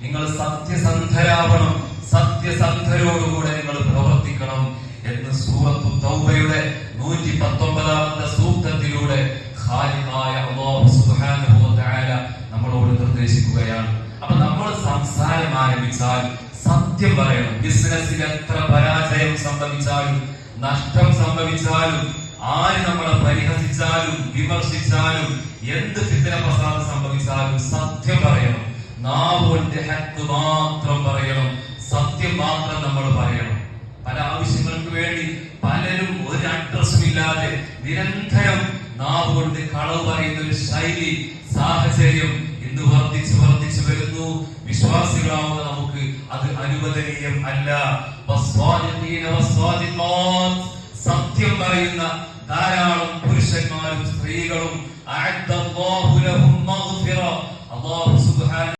നിങ്ങൾ സത്യസന്ധരാവണം, സത്യസന്ധരോടുകൂടെ നിങ്ങൾ പ്രവർത്തിക്കണം എന്ന് സൂറത്തു തൗബയുടെ 119 സൂക്തത്തിലൂടെ ഖാലിഖായ അല്ലാഹു സുബ്ഹാനഹു വ തആല നമ്മളോട് നിർദ്ദേശിക്കുകയാണ്. അപ്പൊ നമ്മൾ സംസാരം ആരംഭിച്ചാൽ സത്യം പറയണം. ബിസിനസ്സിൽ എത്ര പരാജയം സംഭവിച്ചാലും നഷ്ടം സംഭവിച്ചാലും ആര് നമ്മളെ പരിഹസിച്ചാലും വിമർശിച്ചാലും എന്ത് ഫിത്ന ഫസാദ് സംഭവിച്ചാലും സത്യം പറയണം. നാവുകൊണ്ട് ഹക്ക് മാത്രം പറയണം, സത്യം മാത്രം നമ്മൾ പറയണം. പല ആവശ്യങ്ങൾക്ക് വേണ്ടി പലരും ഒരു അഡ്രസ്സും ഇല്ലാതെ നിരന്തരം നാവുകൊണ്ട് കളവ് പറയുന്ന ഒരു ശൈലി, സാഹചര്യം ഇന്ന് വർദ്ധിച്ചു വരുന്നു. വിശ്വാസികളാവുന്ന നമുക്ക് അത് അനുവദനീയം അല്ല. സത്യം പറയുന്ന ധാരാളം പുരുഷന്മാരും സ്ത്രീകളും അല്ലാഹു